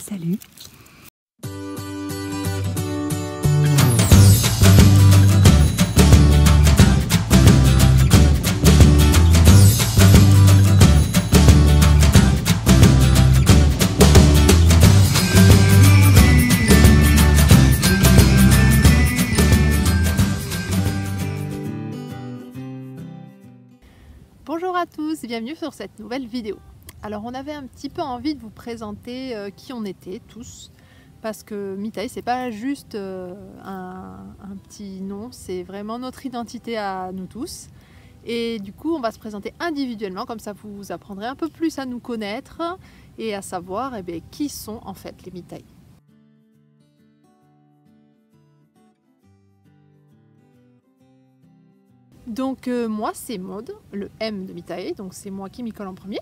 Salut! Bonjour à tous, bienvenue sur cette nouvelle vidéo. Alors on avait un petit peu envie de vous présenter qui on était tous, parce que Mitaï c'est pas juste un petit nom, c'est vraiment notre identité à nous tous. Et du coup on va se présenter individuellement, comme ça vous apprendrez un peu plus à nous connaître et à savoir qui sont en fait les Mitaï. Donc moi c'est Maud, le M de Mitaï, donc c'est moi qui m'y colle en premier.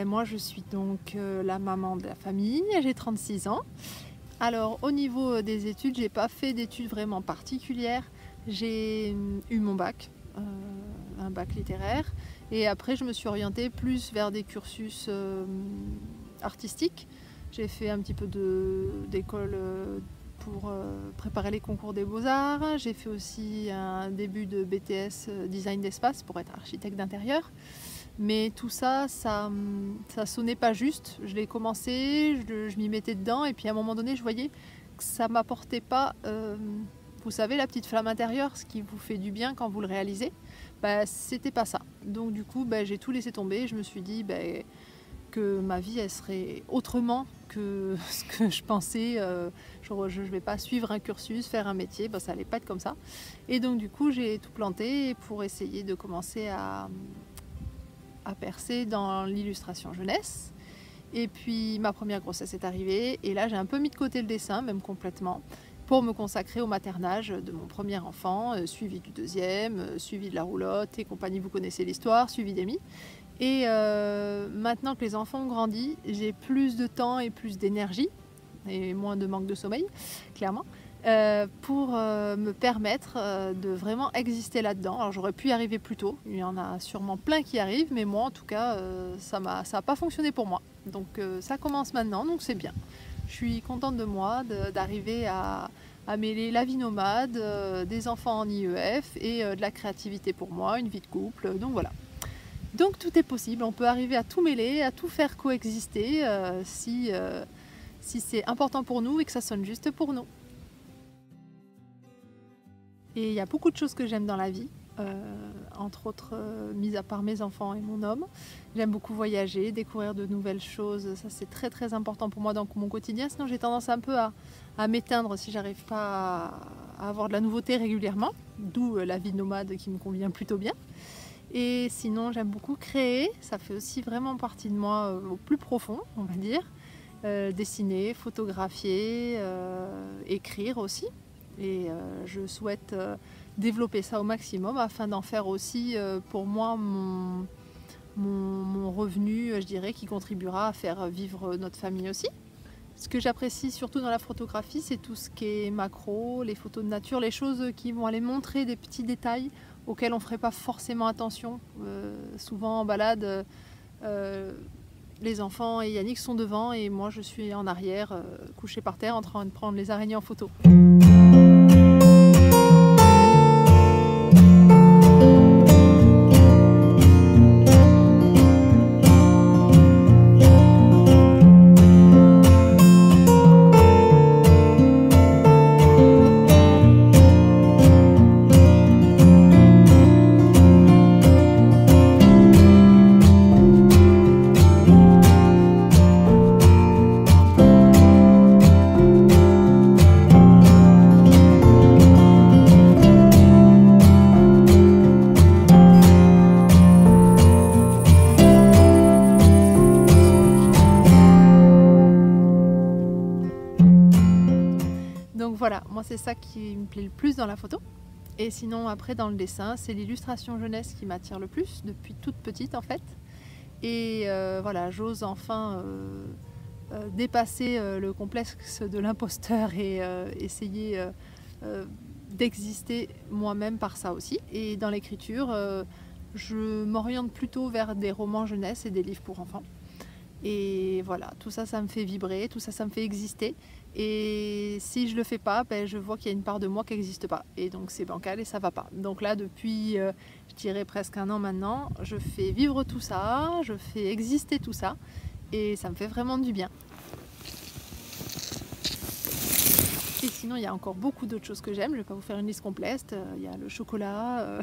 Moi je suis donc la maman de la famille, j'ai 36 ans. Alors au niveau des études, j'ai pas fait d'études vraiment particulières. J'ai eu mon bac, un bac littéraire, et après je me suis orientée plus vers des cursus artistiques. J'ai fait un petit peu d'école pour préparer les concours des beaux-arts. J'ai fait aussi un début de BTS design d'espace pour être architecte d'intérieur. Mais tout ça, ça sonnait pas juste. Je l'ai commencé, je m'y mettais dedans et puis à un moment donné, je voyais que ça m'apportait pas, vous savez, la petite flamme intérieure, ce qui vous fait du bien quand vous le réalisez. C'était pas ça. Donc du coup, j'ai tout laissé tomber. Je me suis dit que ma vie, elle serait autrement que ce que je pensais. Je ne vais pas suivre un cursus, faire un métier, ça allait pas être comme ça. Et donc du coup, j'ai tout planté pour essayer de commencer à percer dans l'illustration jeunesse. Et puis ma première grossesse est arrivée et là j'ai un peu mis de côté le dessin, même complètement, pour me consacrer au maternage de mon premier enfant, suivi du deuxième, suivi de la roulotte et compagnie, vous connaissez l'histoire, suivi d'Amy. Et maintenant que les enfants ont grandi, j'ai plus de temps et plus d'énergie et moins de manque de sommeil, clairement, pour me permettre de vraiment exister là-dedans. Alors j'aurais pu y arriver plus tôt, il y en a sûrement plein qui arrivent, mais moi en tout cas ça n'a pas fonctionné pour moi. Donc ça commence maintenant, donc c'est bien. Je suis contente de moi d'arriver à mêler la vie nomade, des enfants en IEF et de la créativité pour moi, une vie de couple, donc voilà. Donc tout est possible, on peut arriver à tout mêler, à tout faire coexister si c'est important pour nous et que ça sonne juste pour nous. Et il y a beaucoup de choses que j'aime dans la vie, entre autres, mis à part mes enfants et mon homme. J'aime beaucoup voyager, découvrir de nouvelles choses, ça c'est très très important pour moi dans mon quotidien, sinon j'ai tendance un peu à m'éteindre si j'arrive pas à avoir de la nouveauté régulièrement, d'où la vie nomade qui me convient plutôt bien. Et sinon j'aime beaucoup créer, ça fait aussi vraiment partie de moi au plus profond, on va dire. Dessiner, photographier, écrire aussi. Et je souhaite développer ça au maximum afin d'en faire aussi pour moi mon revenu, je dirais, qui contribuera à faire vivre notre famille aussi. Ce que j'apprécie surtout dans la photographie, c'est tout ce qui est macro, les photos de nature, les choses qui vont aller montrer des petits détails auxquels on ne ferait pas forcément attention. Souvent en balade, les enfants et Yannick sont devant et moi je suis en arrière, couchée par terre en train de prendre les araignées en photo. Donc voilà, moi c'est ça qui me plaît le plus dans la photo. Et sinon après dans le dessin, c'est l'illustration jeunesse qui m'attire le plus, depuis toute petite en fait. Et voilà, j'ose enfin dépasser le complexe de l'imposteur et essayer d'exister moi-même par ça aussi. Et dans l'écriture, je m'oriente plutôt vers des romans jeunesse et des livres pour enfants. Et voilà, tout ça, ça me fait vibrer, tout ça, ça me fait exister. Et si je le fais pas, ben, je vois qu'il y a une part de moi qui n'existe pas. Et donc c'est bancal et ça va pas. Donc là, depuis, je dirais presque un an maintenant, je fais vivre tout ça, je fais exister tout ça. Et ça me fait vraiment du bien. Et sinon, il y a encore beaucoup d'autres choses que j'aime. Je ne vais pas vous faire une liste complète. Il y a le chocolat,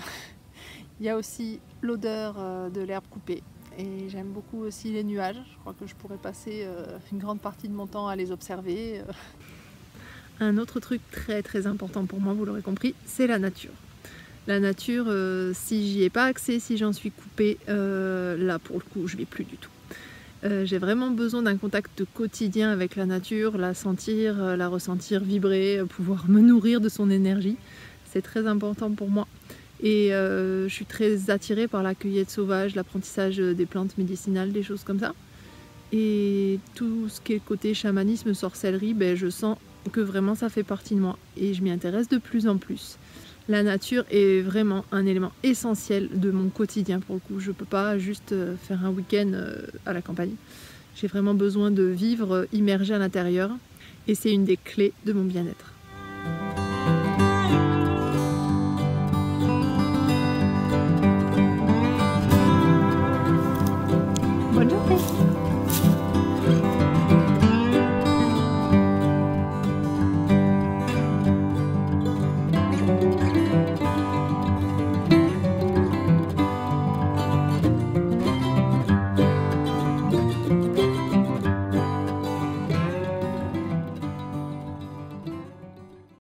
il y a aussi l'odeur de l'herbe coupée. Et j'aime beaucoup aussi les nuages. Je crois que je pourrais passer une grande partie de mon temps à les observer. Un autre truc très très important pour moi, vous l'aurez compris, c'est la nature. La nature, si j'y ai pas accès, si j'en suis coupée, là pour le coup, je vais plus du tout. J'ai vraiment besoin d'un contact quotidien avec la nature, la sentir, la ressentir vibrer, pouvoir me nourrir de son énergie. C'est très important pour moi. Et je suis très attirée par la cueillette sauvage, l'apprentissage des plantes médicinales, des choses comme ça. Et tout ce qui est côté chamanisme, sorcellerie, ben, je sens que vraiment ça fait partie de moi. Et je m'y intéresse de plus en plus. La nature est vraiment un élément essentiel de mon quotidien pour le coup. Je ne peux pas juste faire un week-end à la campagne. J'ai vraiment besoin de vivre immergée à l'intérieur. Et c'est une des clés de mon bien-être.